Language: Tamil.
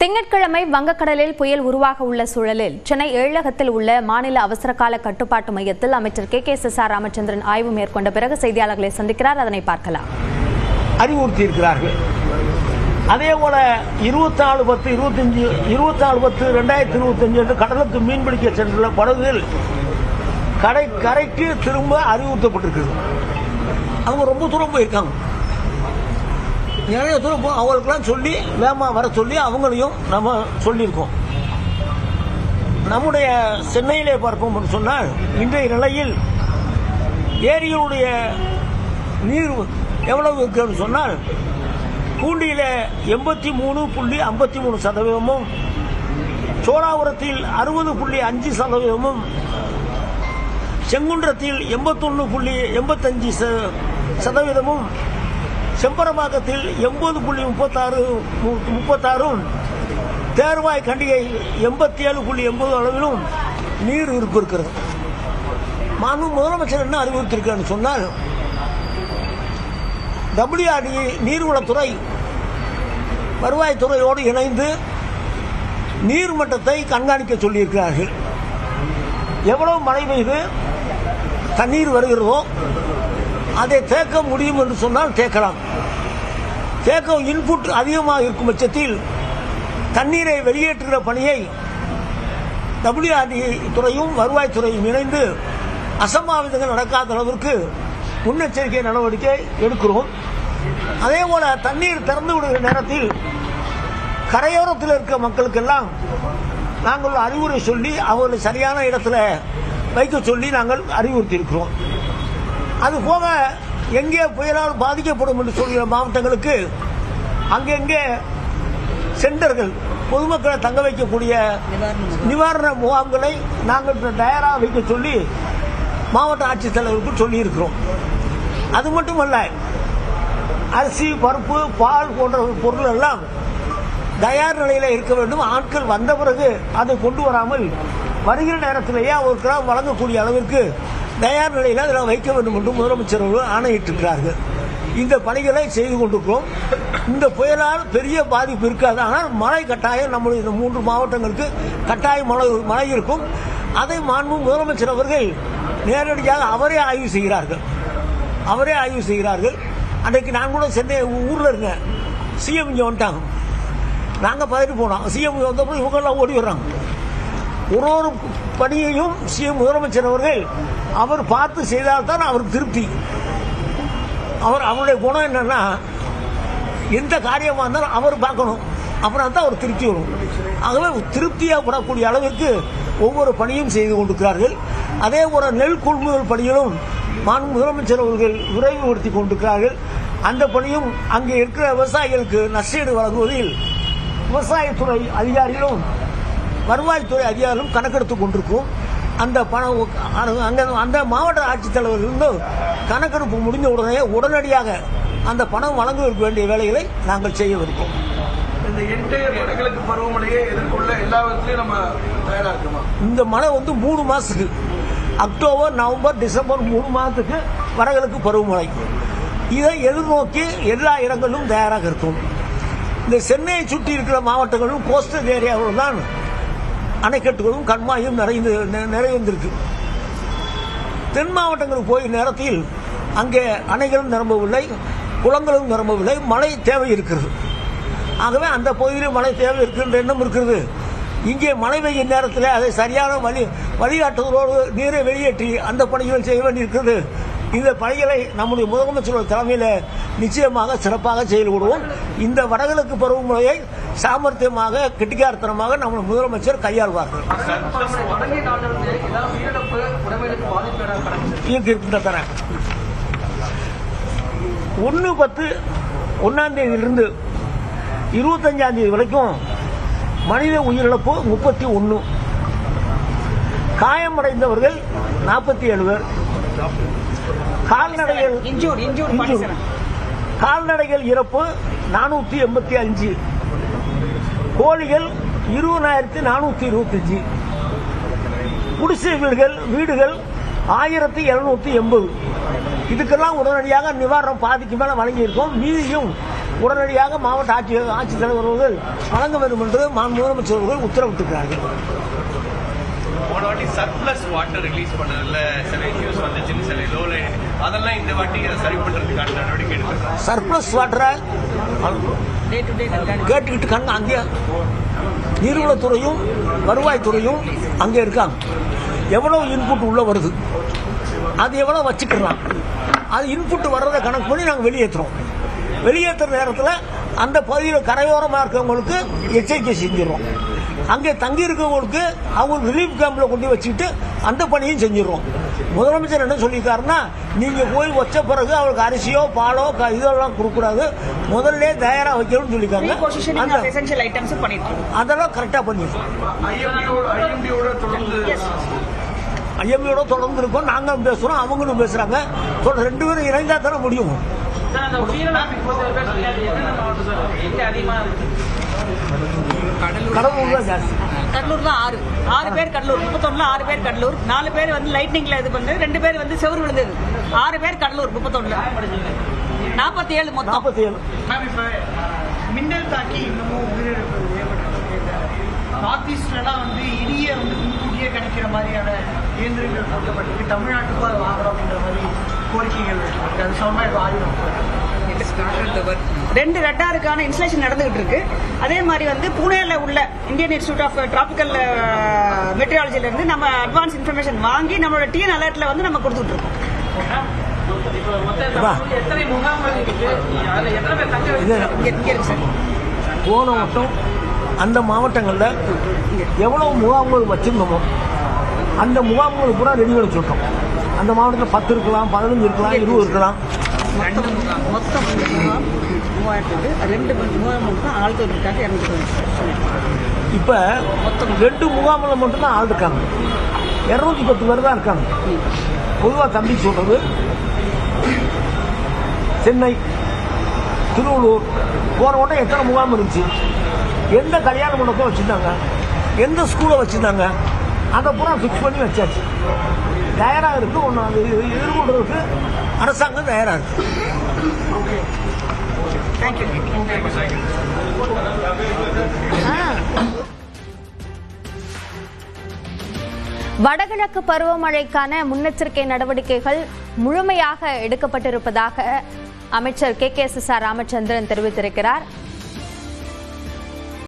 திங்கட்கிழமை வங்கக்கடலில் புயல் உருவாக உள்ள சூழலில் சென்னை ஏழகத்தில் உள்ள மாநில அவசரகால கட்டுப்பாட்டு மையத்தில் அமைச்சர் கே.கே.எஸ்.எஸ்.ஆர். ராமச்சந்திரன் ஆய்வு மேற்கொண்ட பிறகு செய்தியாளர்களை சந்திக்கிறார். அதனை பார்க்கலாம். அறிவுறுத்தியிருக்கிறார்கள். அதேபோல 24/10/2025 என்று கடலுக்கு மீன்பிடிக்க சென்றுள்ள படகுகள் கரைக்கு திரும்ப அறிவுறுத்தப்பட்டிருக்கிறது. அவங்க ரொம்ப தூரம் போயிருக்காங்க. நிறைய தூரம் அவங்களுக்கெல்லாம் சொல்லி வேகமாக வர சொல்லி அவங்களையும் நம்ம சொல்லியிருக்கோம். நம்முடைய சென்னையிலே பார்ப்போம் என்று சொன்னால் இன்றைய நிலையில் ஏரிகளுடைய நீர் எவ்வளவு இருக்குன்னு சொன்னால் பூண்டியில் 83.53%, சோழாபுரத்தில் 60.5%, செங்குன்றத்தில் 81.85%, செம்பரம்பாக்கத்தில் 80.36, தேர்வாய் கண்டிகை 87.80 அளவிலும் நீர் இருப்பு இருக்கிறது. முதலமைச்சர் என்ன அறிவுறுத்திருக்கான்னு சொன்னால் WRD நீர்வளத்துறை வருவாய்த்துறையோடு இணைந்து நீர்மட்டத்தை கண்காணிக்க சொல்லியிருக்கிறார்கள். எவ்வளவு மழை பெய்து தண்ணீர் வருகிறதோ அதை தேக்க முடியும் என்று சொன்னால் தேக்கலாம். தேக்கம் இன்புட் அதிகமாக இருக்கும் பட்சத்தில் தண்ணீரை வெளியேற்றுகிற பணியை WRD துறையும் வருவாய்த்துறையும் இணைந்து அசம்பாவிதங்கள் நடக்காத அளவிற்கு முன்னெச்சரிக்கை நடவடிக்கை எடுக்கிறோம். அதே போல தண்ணீர் திறந்து விடுகிற நேரத்தில் கரையோரத்தில் இருக்கிற மக்களுக்கெல்லாம் நாங்கள் அறிவுரை சொல்லி அவர்களை சரியான இடத்துல வைக்க சொல்லி நாங்கள் அறிவுறுத்தி இருக்கிறோம். அதுபோக எங்கே புயலால் பாதிக்கப்படும் என்று சொல்கிற மாவட்டங்களுக்கு அங்கெங்கே சென்டர்கள் பொதுமக்களை தங்க வைக்கக்கூடிய நிவாரண முகாம்களை நாங்கள் தயாராக வைக்க சொல்லி மாவட்ட ஆட்சித்தலைவருக்கு சொல்லியிருக்கிறோம். அது மட்டுமல்ல, அரிசி, பருப்பு, பால் போன்ற பொருள் எல்லாம் தயார் நிலையில் இருக்க வேண்டும். ஆட்கள் வந்த பிறகு அதை கொண்டு வராமல் வருகிற நேரத்திலேயே அவர்களுக்கு வழங்கக்கூடிய அளவிற்கு தயார் நிலையில் அதில் வைக்க வேண்டும் என்று முதலமைச்சர் அவர்கள் ஆணையிட்டிருக்கிறார்கள். இந்த பணிகளை செய்து கொண்டிருக்கிறோம். இந்த புயலால் பெரிய பாதிப்பு இருக்காது. ஆனால் மழை கட்டாயம் நம்முடைய இந்த 3 மாவட்டங்களுக்கு கட்டாயம் மழை இருக்கும். அதை மாண்பு முதலமைச்சர் அவர்கள் நேரடியாக அவரே ஆய்வு செய்கிறார்கள். அன்றைக்கு நான் கூட சென்னை ஊரில் இருந்தேன். சிஎம் இங்கே வந்துட்டாங்க. நாங்கள் பதவி போனோம். சிஎம் வந்தப்போ இவங்கெல்லாம் ஓடி வர்றாங்க. ஒரு பணியையும் சிஎம் முதலமைச்சர் அவர்கள் அவர் பார்த்து செய்தால்தான் அவருக்கு திருப்தி. அவருடைய குணம் என்னன்னா எந்த காரியமாக இருந்தாலும் அவர் பார்க்கணும், அப்புறம் தான் அவர் திருப்தி வரும். ஆகவே திருப்தியாக படக்கூடிய அளவிற்கு ஒவ்வொரு பணியும் செய்து கொண்டிருக்கிறார்கள். அதே போல நெல் கொள்முதல் பணிகளும் மாண்பு முதலமைச்சர் அவர்கள் விரைவுபடுத்தி கொண்டிருக்கிறார்கள். அந்த பணியும் அங்கே இருக்கிற விவசாயிகளுக்கு நஷ்டஈடு வழங்குவதில் விவசாயத்துறை அதிகாரிகளும் வருவாய்த்துறை அதிகாரிகளும் கணக்கெடுத்துக் கொண்டிருக்கும். அந்த பணம் அந்த மாவட்ட ஆட்சித்தலைவர்கள் கணக்கெடுப்பு முடிந்த உடனடியாக அந்த பணம் வழங்குவதற்கு வேண்டிய வேலைகளை நாங்கள் செய்யவிருக்கோம். இந்த வடகிழக்கு பருவமழையை எதிர்கொள்ள எல்லா விதத்திலையும் நம்ம தயாரா இருக்குமா? இந்த மழை 3 மாசத்துக்கு, அக்டோபர், நவம்பர், டிசம்பர் 3 மாதத்துக்கு வடகிழக்கு பருவமழை. இதை எதிர்நோக்கி எல்லா இடங்களிலும் தயாராக இருக்கும். இந்த சென்னையை சுற்றி இருக்கிற மாவட்டங்களும் கோஸ்டல் ஏரியாவில் தான் அணைக்கட்டுகளும் கண்மாயும் நிறைந்திருக்கு. தென் மாவட்டங்களுக்கு போய் நேரத்தில் அங்கே அணைகளும் நிரம்பவில்லை, குளங்களும் நிரம்பவில்லை, மழை தேவை இருக்கிறது. ஆகவே அந்த பகுதியில் மழை தேவை இருக்கின்ற எண்ணம் இருக்கிறது. இங்கே மழை பெய்யும் நேரத்தில் அதை சரியான வழிகாட்டுதலோடு நீரை வெளியேற்றி அந்த பணிகளை செய்ய வேண்டியிருக்கிறது. இந்த பணிகளை நம்முடைய முதலமைச்சர் தலைமையில் நிச்சயமாக சிறப்பாக செயல்படுவோம். இந்த வடகிழக்கு பருவமழையை சாமர்த்தியமாக கெட்டிக்காரத்தனமாக நம்ம முதலமைச்சர் கையாள்வார்கள். இருக்கின்ற தரேன் 1/10/1 25 வரைக்கும் மனித உயிரிழப்பு 31, காயமடைந்தவர்கள் 47 பேர், கால்நடைகள் இறப்பு 485, கோழிகள் 20,425, குடிசை வீடுகள் 1780. இதுக்கெல்லாம் உடனடியாக நிவாரணம் பாதிக்கு மேல வழங்கியிருக்கோம். மீதியும் உடனடியாக மாவட்ட ஆட்சித்தலைவர் அவர்கள் வழங்க வேண்டும் என்று முதலமைச்சர் அவர்கள் உத்தரவிட்டிருக்கிறார்கள். போன வாட்டி சர்ப்ளஸ் வாட்டர் ரிலீஸ் பண்ணதுல சில இஷ்யூஸ் வந்துச்சுன்னு சில லோல அதெல்லாம் இந்த வாட்டி அதை சரி பண்றதுக்கான நடவடிக்கை எடுக்கிறாங்க. சர்ப்ளஸ் வாட்டரை கேட்டுக்கிட்டு அங்கே நீர்வளத்துறையும் வருவாய்த்துறையும் அங்கே இருக்காங்க. எவ்வளவு இன்புட் உள்ள வருது, அது எவ்வளவு வச்சுக்கலாம், அது இன்புட் வர்றதை கணக்கு பண்ணி நாங்கள் வெளியேற்றுறோம். வெளியேற்றுற நேரத்தில் அந்த பகுதியில் கரையோரமாக இருக்கிறவங்களுக்கு எச்சரிக்கை செஞ்சிடறோம். அங்கே தங்கி இருக்கவங்களுக்கு அவங்க ரிலீஃப் கேம்ப்ல கொண்டு வச்சுக்கிட்டு அந்த பணியும் செஞ்சிடறோம். முதலமைச்சர் என்ன சொல்லியிருக்காருன்னா, நீங்க போய் வச்ச பிறகு அவங்களுக்கு அரிசியோ பாலோ இதெல்லாம் கொடுக்கூடாது, முதல்ல தயாரா வைக்கணும்னு சொல்லியிருக்காங்க. அதெல்லாம் கரெக்டா பண்ணிருக்கோம். ஐஎம்டியோட தொடர்ந்து இருக்கோம். நாங்களும் பேசுறோம், அவங்களும் பேசுறாங்க. ரெண்டு பேரும் இணைந்தா தானே முடியும். கடலூர் தான் ஜாஸ்தி. கடலூர் தான் 6 பேர் கடலூர். 31 6 பேர் கடலூர். 4 பேர் வந்து லைட்னிங்ல இது பண்ணு, 2 பேர் வந்து செவுரு விழுந்தது. 6 பேர் கடலூர். 31 47 மொத்தம். 47 மின்னல் தாக்கி இன்னமும் உயிரிழப்பு நார்த் ஈஸ்ட்லாம் வந்து இடிய வந்து முன்கூட்டியே கணிக்கிற மாதிரியான இயந்திரங்கள் போட்டப்பட்டு தமிழ்நாட்டுக்கும் அதை வாங்குறோம் அப்படிங்கிற மாதிரி கோரிக்கைகள் அது சமமாக ஆயுதம் 2 ரெட்டாருக்கான இன்ஸ்டலேஷன் நடந்துகிட்டு இருக்கு. அதே மாதிரி வந்து புனேல உள்ள இந்தியன் இன்ஸ்டிடியூட் ஆஃப் டிராபிக்கல் மெட்ரியாலஜில இருந்து நம்ம அட்வான்ஸ் இன்ஃபர்மேஷன் வாங்கி நம்மளோட டிஎன் அலர்ட்ல வந்து நம்ம கொடுத்துட்டு இருக்கோம். போன வருஷம் அந்த மாவட்டங்களில் எவ்வளவு முகாம்கள் வச்சிருந்தோமோ அந்த முகாம்கள் பூரா ரெடி பண்ணி சொல்லிட்டோம். அந்த மாவட்டத்தில் 10 இருக்கலாம், 15 இருக்கலாம், 20 இருக்கலாம். மொத்தம் 2 முகாம் ஆள்கள் இருக்காங்க. இப்ப 2 முகாமில் மட்டும்தான் ஆள் இருக்காங்க. 210 பேர் தான் இருக்காங்க. பொதுவாக தம்பி சொல்றது சென்னை, திருவள்ளூர் போன உடனே எத்தனை முகாம் இருந்துச்சு, எந்த கல்யாண மண்டபத்தை வச்சிருந்தாங்க, எந்த ஸ்கூலை வச்சிருந்தாங்க, அதை பூரா பிக்ஸ் பண்ணி வச்சாச்சு. தயாராக இருக்கு. ஒன்று அது எதிர்கொள்றதுக்கு அரசாங்கம் தயாராக இருக்கு. வடகிழக்கு பருவமழைக்கான முன்னெச்சரிக்கை நடவடிக்கைகள் முழுமையாக எடுக்கப்பட்டிருப்பதாக அமைச்சர் KKSSR ராமச்சந்திரன் தெரிவித்திருக்கிறார்.